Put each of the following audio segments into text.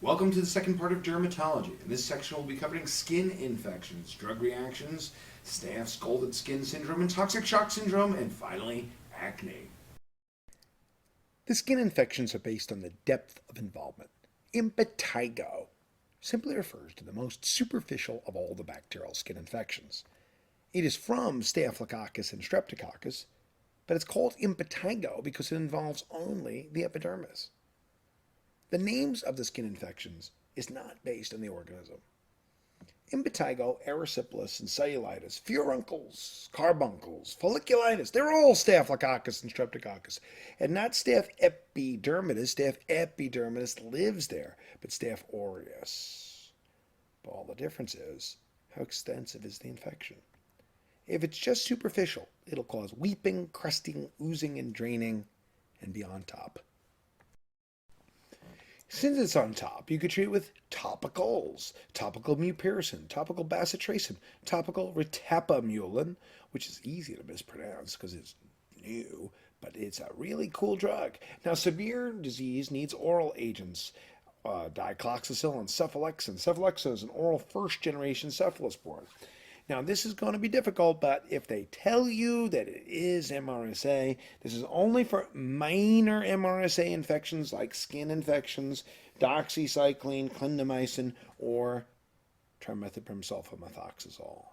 Welcome to the second part of dermatology. In this section, we'll be covering skin infections, drug reactions, staph scalded skin syndrome, and toxic shock syndrome, and finally, acne. The skin infections are based on the depth of involvement. Impetigo simply refers to the most superficial of all the bacterial skin infections. It is from Staphylococcus and Streptococcus, but it's called impetigo because it involves only the epidermis. The names of the skin infections is not based on the organism. Impetigo, erysipelas, and cellulitis, furuncles, carbuncles, folliculitis, they're all Staphylococcus and Streptococcus. And not Staph epidermidis. Staph epidermidis lives there, but Staph aureus. But all the difference is, how extensive is the infection? If it's just superficial, it'll cause weeping, crusting, oozing, and draining, and be on top. Since it's on top, you could treat it with topicals, topical mupirocin, topical bacitracin, topical ritapamulin, which is easy to mispronounce because it's new, but it's a really cool drug. Now, severe disease needs oral agents, dicloxacillin, cephalexin. Cephalexin is an oral first-generation cephalosporin. Now, this is going to be difficult, but if they tell you that it is MRSA, this is only for minor MRSA infections like skin infections, doxycycline, clindamycin, or trimethoprim sulfamethoxazole.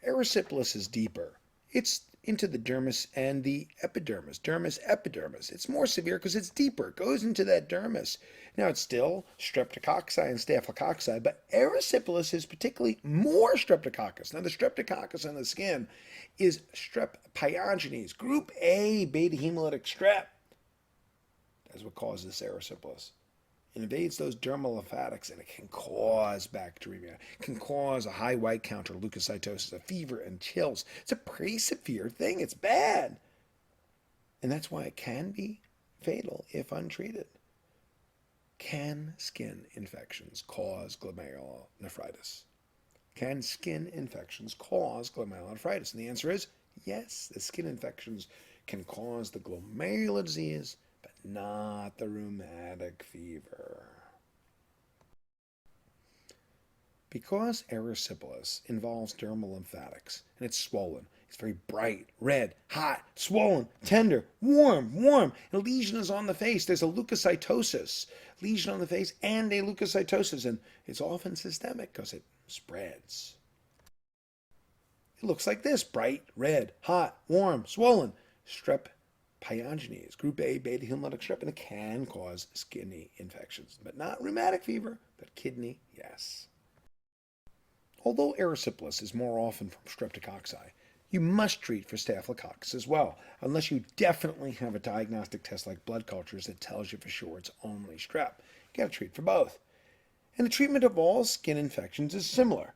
Erysipelas is deeper. It's into the dermis and the epidermis, dermis epidermis. It's more severe because it's deeper. It goes into that dermis. Now, it's still streptococci and staphylococci, but erysipelas is particularly more streptococcus. Now, the streptococcus on the skin is strep pyogenes, group A beta hemolytic strep. That's what causes erysipelas. It invades those dermal lymphatics and it can cause bacteremia. It can cause a high white count or leukocytosis, a fever, and chills. It's a pretty severe thing. It's bad. And that's why it can be fatal if untreated. Can skin infections cause glomerulonephritis? Can skin infections cause glomerulonephritis? And the answer is yes. The skin infections can cause the glomerular disease, but not the rheumatic fever. Because erysipelas involves dermal lymphatics and it's swollen, it's very bright, red, hot, swollen, tender, warm. A lesion is on the face. There's a leukocytosis, lesion on the face, and a leukocytosis, and it's often systemic because it spreads. It looks like this: bright, red, hot, warm, swollen. Strep pyogenes, group A beta hemolytic strep, and it can cause kidney infections, but not rheumatic fever, but kidney, yes. Although erysipelas is more often from streptococci, you must treat for staphylococcus as well, unless you definitely have a diagnostic test like blood cultures that tells you for sure it's only strep. You got to treat for both. And the treatment of all skin infections is similar.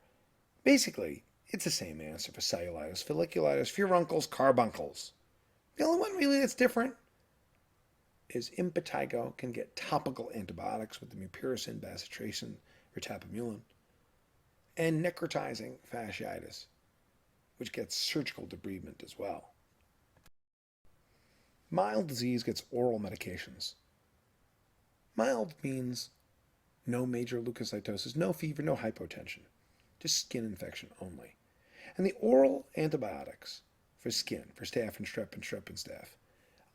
Basically, it's the same answer for cellulitis, folliculitis, furuncles, carbuncles. The only one really that's different is impetigo can get topical antibiotics with the mupirocin, bacitracin, ritapamulin, and necrotizing fasciitis, which gets surgical debridement as well. Mild disease gets oral medications. Mild means no major leukocytosis, no fever, no hypotension, just skin infection only. And the oral antibiotics for skin, for staph and strep and strep and staph: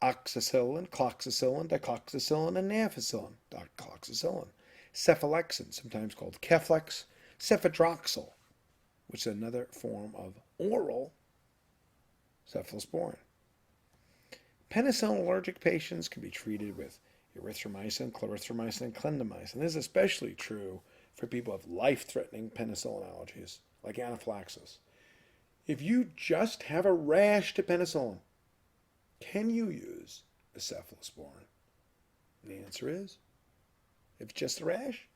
oxacillin, cloxacillin, dicloxacillin, and ampicillin, dicloxacillin. Cephalexin, sometimes called Keflex, cefadroxil, which is another form of oral cephalosporin. Penicillin allergic patients can be treated with erythromycin, clarithromycin, and clindamycin. This is especially true for people with life-threatening penicillin allergies, like anaphylaxis. If you just have a rash to penicillin, can you use a cephalosporin? And the answer is, if it's just a rash,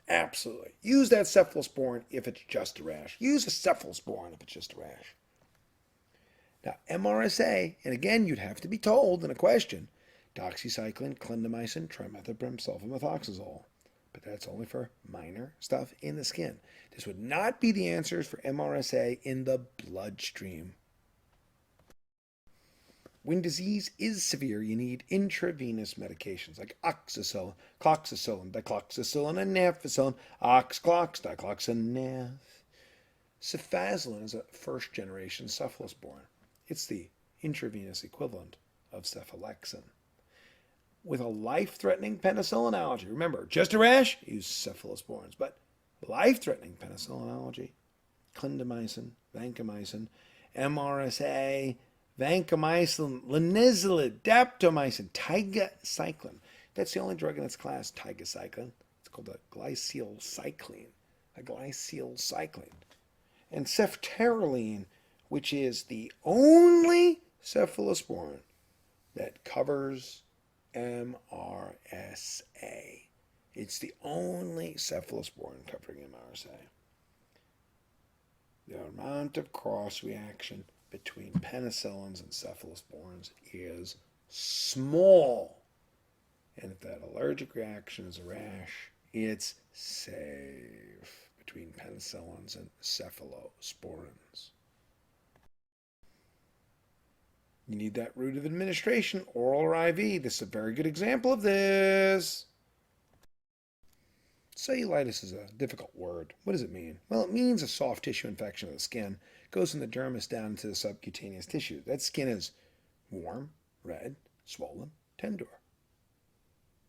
absolutely. Use that cephalosporin if it's just a rash. Use a cephalosporin if it's just a rash. Now, MRSA, and again, you'd have to be told in a question: doxycycline, clindamycin, trimethoprim sulfamethoxazole. But that's only for minor stuff in the skin. This would not be the answers for MRSA in the bloodstream. When disease is severe, you need intravenous medications like oxacillin, cloxacillin, dicloxacillin, and nafacillin, oxclox, dicloxanaf. Cefazolin is a first-generation cephalosporin. It's the intravenous equivalent of cephalexin. With a life-threatening penicillin allergy, remember, just a rash, use cephalosporins, but life-threatening penicillin allergy, clindamycin, vancomycin, MRSA, vancomycin, linezolid, daptomycin, tigacycline. That's the only drug in its class, tigacycline. It's called a glycylcycline. And ceftaroline, which is the only cephalosporin that covers MRSA. It's the only cephalosporin covering MRSA. The amount of cross-reaction between penicillins and cephalosporins is small. And if that allergic reaction is a rash, it's safe between penicillins and cephalosporins. You need that route of administration, oral or IV. This is a very good example of this. Cellulitis is a difficult word. What does it mean? Well, it means a soft tissue infection of the skin. It goes from the dermis down into the subcutaneous tissue. That skin is warm, red, swollen, tender.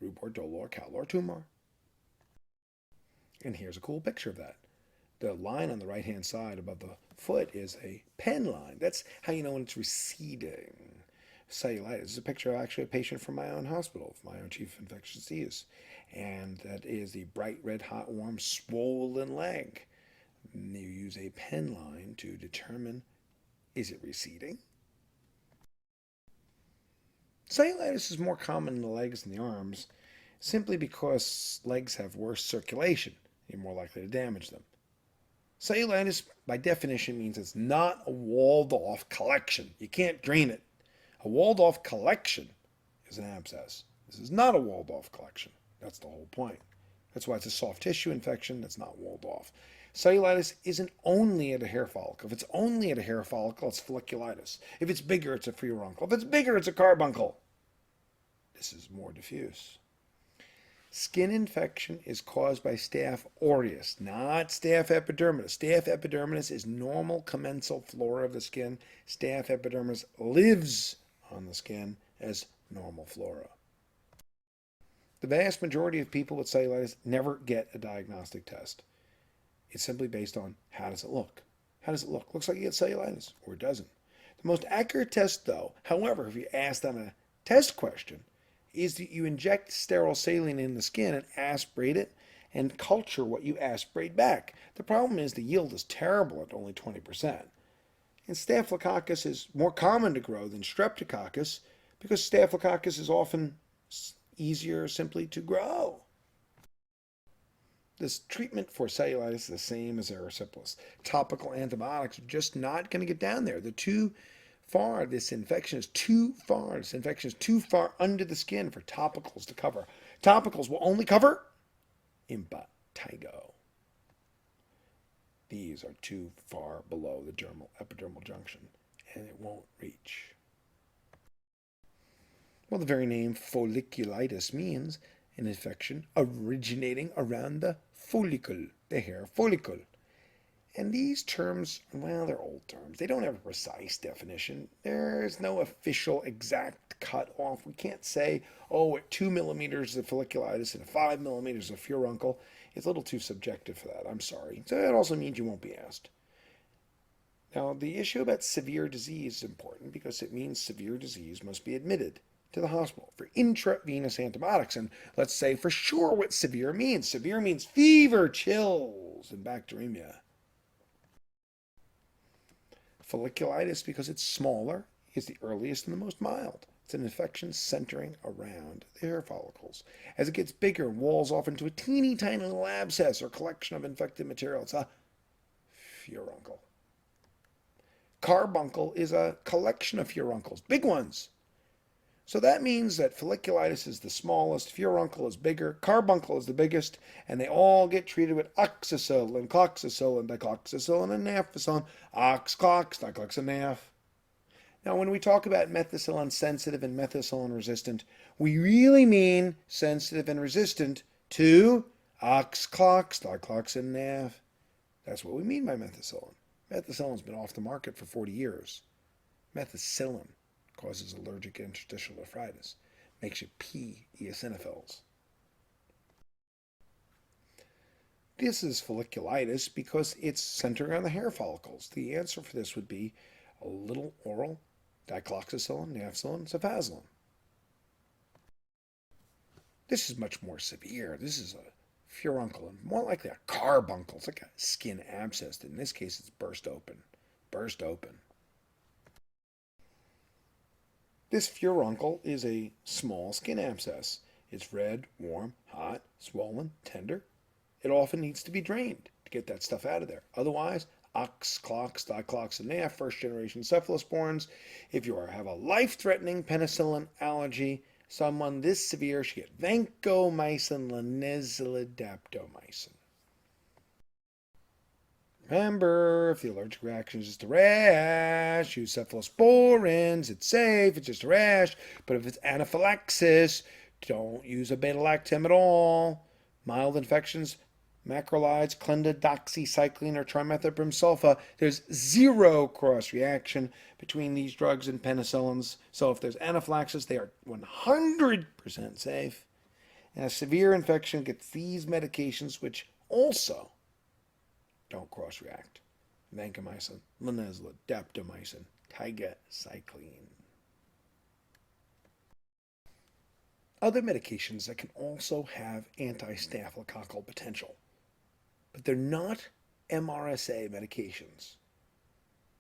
Rubor, dolor, calor, tumor. And here's a cool picture of that. The line on the right-hand side above the foot is a pen line. That's how you know when it's receding. Cellulitis. This is a picture of actually a patient from my own hospital, my own chief of infectious disease. And that is the bright red, hot, warm, swollen leg. You use a pen line to determine, is it receding? Cellulitis is more common in the legs than the arms, simply because legs have worse circulation. You're more likely to damage them. Cellulitis, by definition, means it's not a walled-off collection. You can't drain it. A walled-off collection is an abscess. This is not a walled-off collection. That's the whole point. That's why it's a soft tissue infection that's not walled off. Cellulitis isn't only at a hair follicle. If it's only at a hair follicle, it's folliculitis. If it's bigger, it's a furuncle. If it's bigger, it's a carbuncle. This is more diffuse. Skin infection is caused by Staph aureus, not Staph epidermidis. Staph epidermidis is normal commensal flora of the skin. Staph epidermidis lives on the skin as normal flora. The vast majority of people with cellulitis never get a diagnostic test. It's simply based on how does it look. How does it look? Looks like you get cellulitis, or it doesn't. The most accurate test, though, however, if you asked on a test question, is that you inject sterile saline in the skin and aspirate it and culture what you aspirate back. The problem is the yield is terrible at only 20%. And Staphylococcus is more common to grow than Streptococcus because Staphylococcus is often easier simply to grow. This treatment for cellulitis is the same as erysipelas. Topical antibiotics are just not going to get down there. They're too far. This infection is too far. This infection is too far under the skin for topicals to cover. Topicals will only cover impetigo. These are too far below the epidermal junction, and it won't reach. Well, the very name folliculitis means an infection originating around the follicle, the hair follicle. And these terms, well, they're old terms. They don't have a precise definition. There's no official exact cutoff. We can't say, oh, at 2 millimeters of folliculitis and at 5 millimeters of furuncle. It's a little too subjective for that. I'm sorry. So that also means you won't be asked. Now, the issue about severe disease is important because it means severe disease must be admitted to the hospital for intravenous antibiotics. And let's say for sure what severe means. Severe means fever, chills, and bacteremia. Folliculitis, because it's smaller, is the earliest and the most mild. It's an infection centering around the hair follicles. As it gets bigger, it walls off into a teeny tiny little abscess or collection of infected material. It's a furuncle. Carbuncle is a collection of furuncles, big ones. So that means that folliculitis is the smallest, furuncle is bigger, carbuncle is the biggest, and they all get treated with oxacillin, cloxacillin, dicloxacillin, and nafacillin, ox, clox, dicloxanaf. Now, when we talk about methicillin sensitive and methicillin resistant, we really mean sensitive and resistant to oxclox, dichloxin, NAF. That's what we mean by methicillin. Methicillin's been off the market for 40 years. Methicillin causes allergic interstitial nephritis, makes you pee eosinophils. This is folliculitis because it's centering on the hair follicles. The answer for this would be a little oral dicloxacillin, nafcillin, cefazolin. This is much more severe. This is a furuncle, and more likely a carbuncle. It's like a skin abscess. In this case, it's burst open. Burst open. This furuncle is a small skin abscess. It's red, warm, hot, swollen, tender. It often needs to be drained to get that stuff out of there. Otherwise, oxclox, dichloxin, NAF, first-generation cephalosporins. If you have a life-threatening penicillin allergy, someone this severe should get vancomycin, linezolid, daptomycin. Remember, if the allergic reaction is just a rash, use cephalosporins. It's safe, it's just a rash. But if it's anaphylaxis, don't use a beta-lactam at all. Mild infections, macrolides, clendidoxycycline, or trimethoprim sulfa, there's zero cross-reaction between these drugs and penicillins. So if there's anaphylaxis, they are 100% safe. And a severe infection gets these medications, which also don't cross-react. Vancomycin, linezolid, daptomycin, tigacycline. Other medications that can also have anti-staphylococcal potential, but they're not MRSA medications.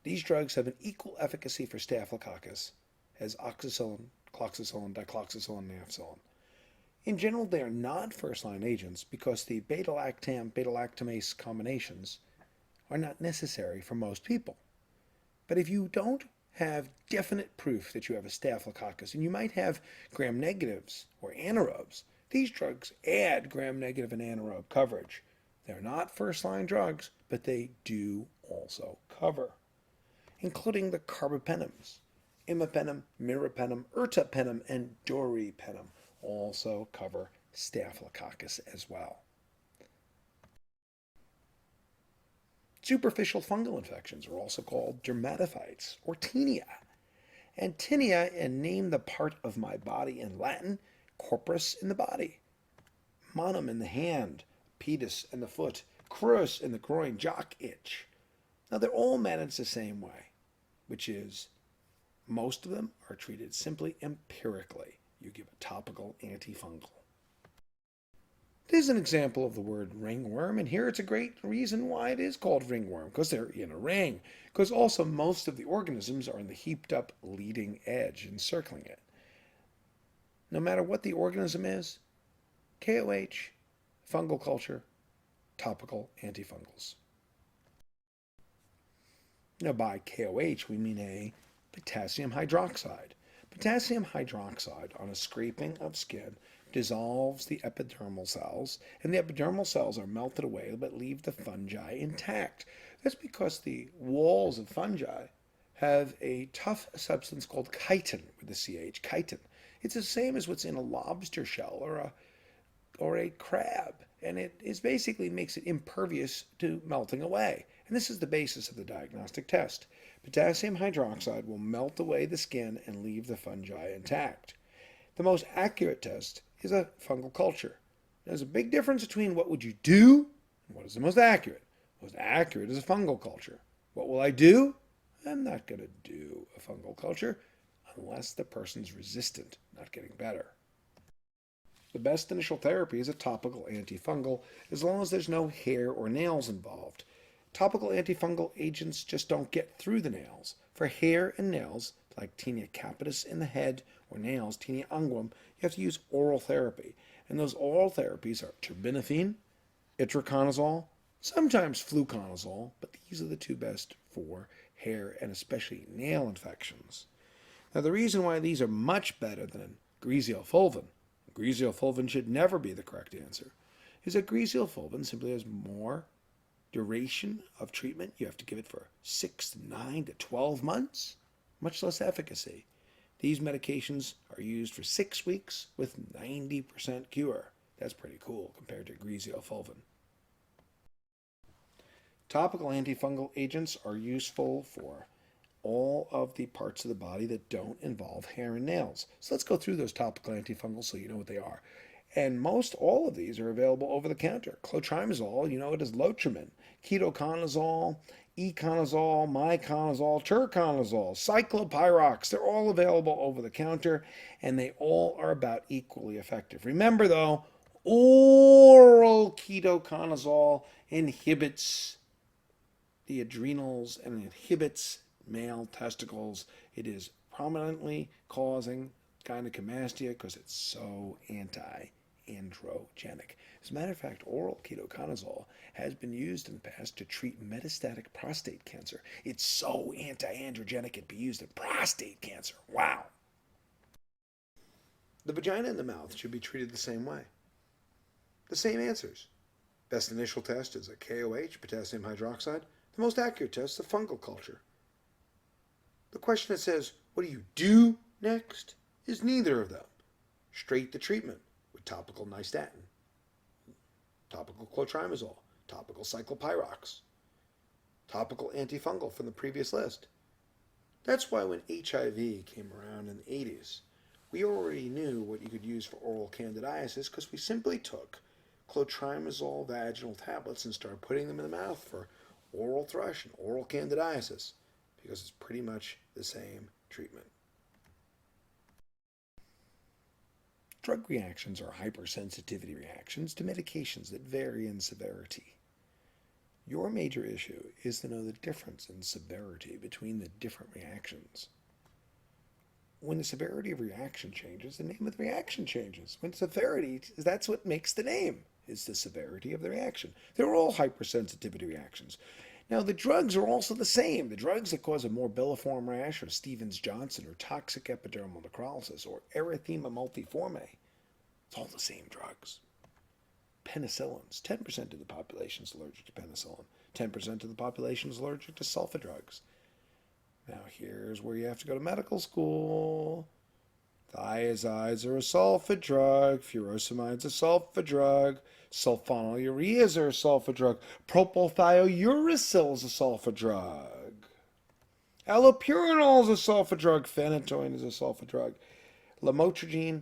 These drugs have an equal efficacy for staphylococcus as oxacillin, cloxacillin, dicloxacillin, nafcillin. In general, they are not first-line agents because the beta-lactam, beta-lactamase combinations are not necessary for most people. But if you don't have definite proof that you have a staphylococcus, and you might have gram-negatives or anaerobes, these drugs add gram-negative and anaerobe coverage. They're not first-line drugs, but they do also cover, including the carbapenems. Imipenem, meropenem, ertapenem, and doripenem also cover staphylococcus as well. Superficial fungal infections are also called dermatophytes or tinea. And tinea, and name the part of my body in Latin, corpus in the body, manum in the hand, pedis in the foot, crus in the groin, jock itch. Now they're all managed the same way, which is most of them are treated simply empirically. You give a topical antifungal. This is an example of the word ringworm, and here it's a great reason why it is called ringworm, because they're in a ring. Because also most of the organisms are in the heaped up leading edge, encircling it. No matter what the organism is, KOH, fungal culture, topical antifungals. Now by KOH we mean a potassium hydroxide. Potassium hydroxide on a scraping of skin dissolves the epidermal cells, and the epidermal cells are melted away but leave the fungi intact. That's because the walls of fungi have a tough substance called chitin, with the CH, chitin. It's the same as what's in a lobster shell or a crab, and it is basically makes it impervious to melting away. And this is the basis of the diagnostic test. Potassium hydroxide will melt away the skin and leave the fungi intact. The most accurate test is a fungal culture. There's a big difference between what would you do and what is the most accurate. Most accurate is a fungal culture. What will I do? I'm not going to do a fungal culture unless the person's resistant, not getting better. The best initial therapy is a topical antifungal as long as there's no hair or nails involved. Topical antifungal agents just don't get through the nails. For hair and nails, like tinea capitis in the head or nails, tinea unguum, you have to use oral therapy. And those oral therapies are terbinafine, itraconazole, sometimes fluconazole, but these are the two best for hair and especially nail infections. Now the reason why these are much better than griseofulvin should never be the correct answer, is that griseofulvin simply has more duration of treatment. You have to give it for 6 to 9 to 12 months, much less efficacy. These medications are used for 6 weeks with 90% cure. That's pretty cool compared to griseofulvin. Topical antifungal agents are useful for all of the parts of the body that don't involve hair and nails. So let's go through those topical antifungals so you know what they are. And most all of these are available over the counter. Clotrimazole, you know it as Lotrimin. Ketoconazole, econazole, miconazole, turconazole, cyclopyrox. They're all available over the counter, and they all are about equally effective. Remember, though, oral ketoconazole inhibits the adrenals and inhibits male testicles. It is prominently causing gynecomastia because it's so anti-androgenic. As a matter of fact, oral ketoconazole has been used in the past to treat metastatic prostate cancer. It's so anti-androgenic it can be used in prostate cancer. Wow. The vagina and the mouth should be treated the same way. The same answers. Best initial test is a KOH, potassium hydroxide. The most accurate test is a fungal culture. The question that says, what do you do next, is neither of them. Straight to treatment with topical nystatin, topical clotrimazole, topical cyclopyrox, topical antifungal from the previous list. That's why when HIV came around in the 80s, we already knew what you could use for oral candidiasis because we simply took clotrimazole vaginal tablets and started putting them in the mouth for oral thrush and oral candidiasis because it's pretty much the same treatment. Drug reactions are hypersensitivity reactions to medications that vary in severity. Your major issue is to know the difference in severity between the different reactions. When the severity of reaction changes, the name of the reaction changes. When severity, that's what makes the name, is the severity of the reaction. They're all hypersensitivity reactions. Now, the drugs are also the same. The drugs that cause a morbilliform rash or Stevens-Johnson or toxic epidermal necrolysis or erythema multiforme, it's all the same drugs. Penicillins, 10% of the population is allergic to penicillin. 10% of the population is allergic to sulfa drugs. Now, here's where you have to go to medical school. Thiazides are a sulfa drug. Furosemide's a sulfa drug. Sulfonylureas are a sulfa drug. Propylthiouracil is a sulfa drug. Allopurinol is a sulfa drug. Phenytoin is a sulfa drug. Lamotrigine,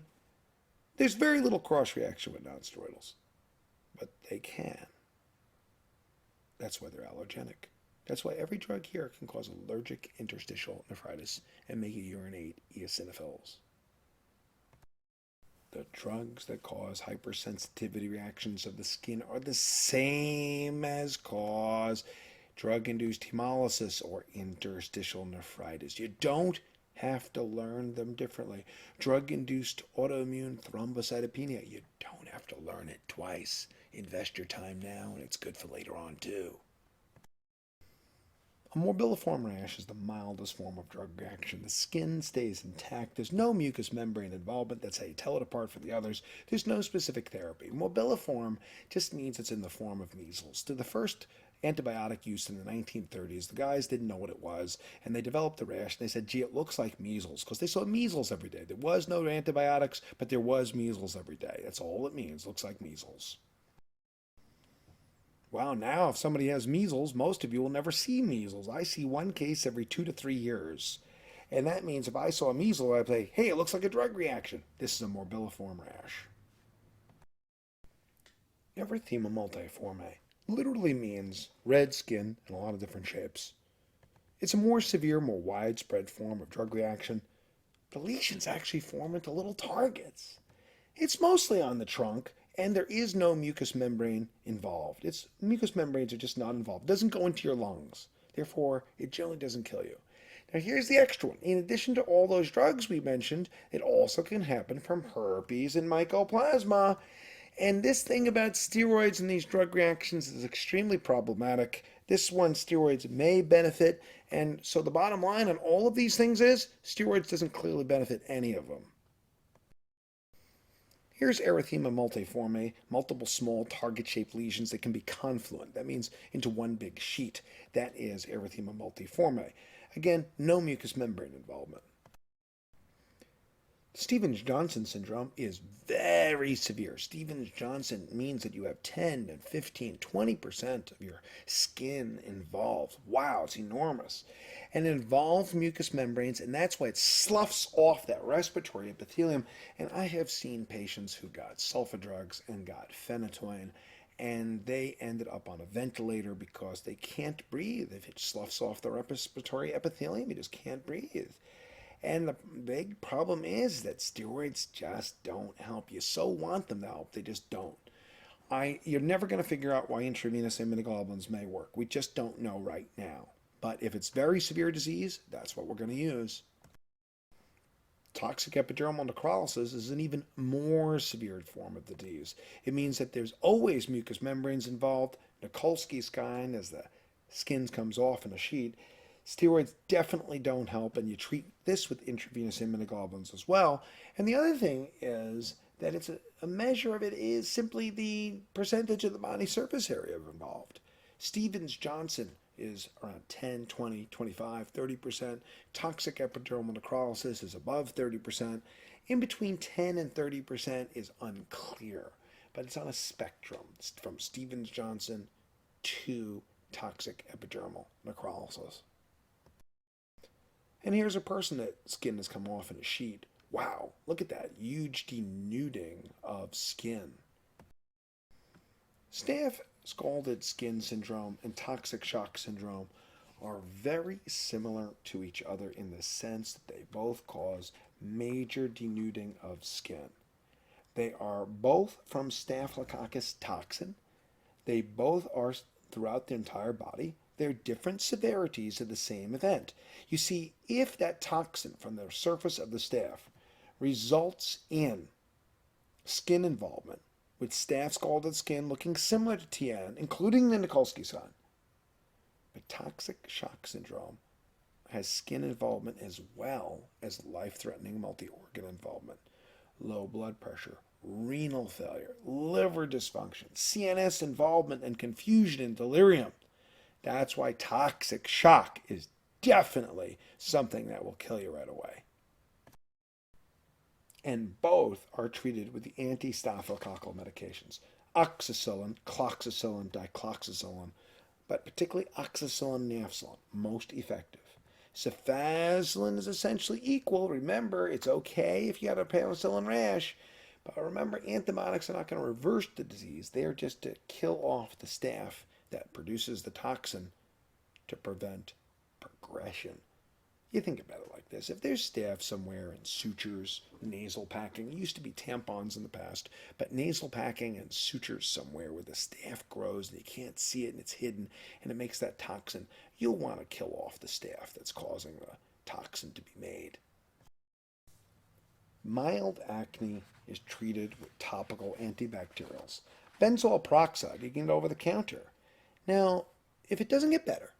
there's very little cross-reaction with nonsteroidals, but they can. That's why they're allergenic. That's why every drug here can cause allergic interstitial nephritis and make you urinate eosinophils. The drugs that cause hypersensitivity reactions of the skin are the same as cause drug-induced hemolysis or interstitial nephritis. You don't have to learn them differently. Drug-induced autoimmune thrombocytopenia, you don't have to learn it twice. Invest your time now, and it's good for later on, too. A morbilliform rash is the mildest form of drug reaction. The skin stays intact. There's no mucous membrane involvement. That's how you tell it apart from the others. There's no specific therapy. Morbilliform just means it's in the form of measles. To the first antibiotic use in the 1930s, the guys didn't know what it was, and they developed the rash, and they said, gee, it looks like measles, because they saw measles every day. There was no antibiotics, but there was measles every day. That's all it means. Looks like measles. Wow, now if somebody has measles, most of you will never see measles. I see one case every 2 to 3 years. And that means if I saw a measles, I'd say, hey, it looks like a drug reaction. This is a morbilliform rash. Erythema multiforme literally means red skin in a lot of different shapes. It's a more severe, more widespread form of drug reaction. The lesions actually form into little targets. It's mostly on the trunk, and there is no mucous membrane involved. Mucous membranes are just not involved. It doesn't go into your lungs. Therefore, it generally doesn't kill you. Now, here's the extra one. In addition to all those drugs we mentioned, it also can happen from herpes and mycoplasma. And this thing about steroids and these drug reactions is extremely problematic. This one, steroids may benefit. And so the bottom line on all of these things is steroids doesn't clearly benefit any of them. Here's erythema multiforme, multiple small target-shaped lesions that can be confluent. That means into one big sheet. That is erythema multiforme. Again, no mucous membrane involvement. Stevens-Johnson syndrome is very severe. Stevens-Johnson means that you have 10 and 15, 20% of your skin involved. Wow, it's enormous. And it involves mucous membranes, and that's why it sloughs off that respiratory epithelium. And I have seen patients who got sulfa drugs and got phenytoin, and they ended up on a ventilator because they can't breathe. If it sloughs off the respiratory epithelium, you just can't breathe. And the big problem is that steroids just don't help. You so want them to help, they just don't. You're never going to figure out why intravenous immunoglobulins may work. We just don't know right now. But if it's very severe disease, that's what we're going to use. Toxic epidermal necrolysis is an even more severe form of the disease. It means that there's always mucous membranes involved. Nikolsky's kind, as the skin comes off in a sheet. Steroids definitely don't help, and you treat this with intravenous immunoglobulins as well. And the other thing is that it's a measure of it is simply the percentage of the body surface area involved. Stevens-Johnson is around 10, 20, 25, 30%. Toxic epidermal necrolysis is above 30%. In between 10 and 30% is unclear, but it's on a spectrum from Stevens-Johnson to toxic epidermal necrolysis. And here's a person that skin has come off in a sheet. Wow, look at that huge denuding of skin. Staph scalded skin syndrome and toxic shock syndrome are very similar to each other in the sense that they both cause major denuding of skin. They are both from Staphylococcus toxin. They both are throughout the entire body. They're different severities of the same event. You see, if that toxin from the surface of the staph results in skin involvement, with staph scalded skin looking similar to TN, including the Nikolsky sign, but toxic shock syndrome has skin involvement as well as life-threatening multi-organ involvement, low blood pressure, renal failure, liver dysfunction, CNS involvement, and confusion and delirium. That's why toxic shock is definitely something that will kill you right away. And both are treated with the anti-staphylococcal medications, oxacillin, cloxacillin, dicloxacillin, but particularly oxacillin and nafcillin, most effective. Cefazolin is essentially equal. Remember, it's okay if you have a penicillin rash, but remember, antibiotics are not going to reverse the disease. They are just to kill off the staph that produces the toxin to prevent progression. You think about it like this. If there's staph somewhere in sutures, nasal packing, it used to be tampons in the past, but nasal packing and sutures somewhere where the staph grows and you can't see it and it's hidden and it makes that toxin, you'll want to kill off the staph that's causing the toxin to be made. Mild acne is treated with topical antibacterials. Benzoyl peroxide, you can get over the counter. Now, if it doesn't get better,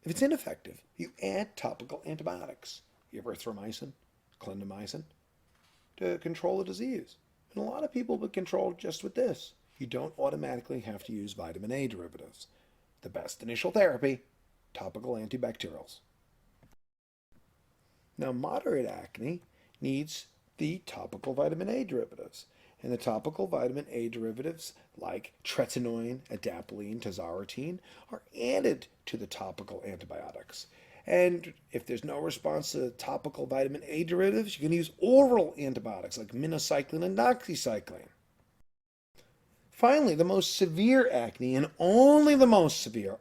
if it's ineffective, you add topical antibiotics, erythromycin, clindamycin, to control the disease. And a lot of people will control just with this. You don't automatically have to use vitamin A derivatives. The best initial therapy, topical antibacterials. Now, moderate acne needs the topical vitamin A derivatives. And the topical vitamin A derivatives like tretinoin, adapalene, tazarotene are added to the topical antibiotics. And if there's no response to topical vitamin A derivatives, you can use oral antibiotics like minocycline and doxycycline. Finally, the most severe acne, and only the most severe,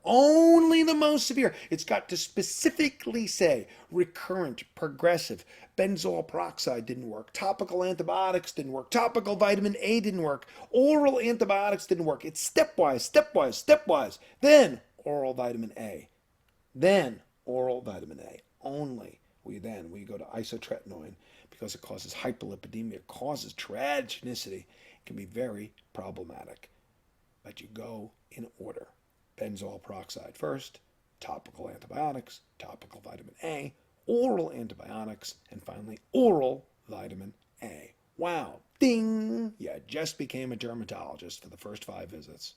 it's got to specifically say recurrent, progressive, benzoyl peroxide didn't work, topical antibiotics didn't work, topical vitamin A didn't work, oral antibiotics didn't work. It's stepwise. Then oral vitamin A. Then oral vitamin A. Only we go to isotretinoin because it causes hyperlipidemia, it causes teratogenicity. Can be very problematic. But you go in order. Benzoyl peroxide first, topical antibiotics, topical vitamin A, oral antibiotics, and finally oral vitamin A. Wow, ding! You just became a dermatologist for the first 5 visits.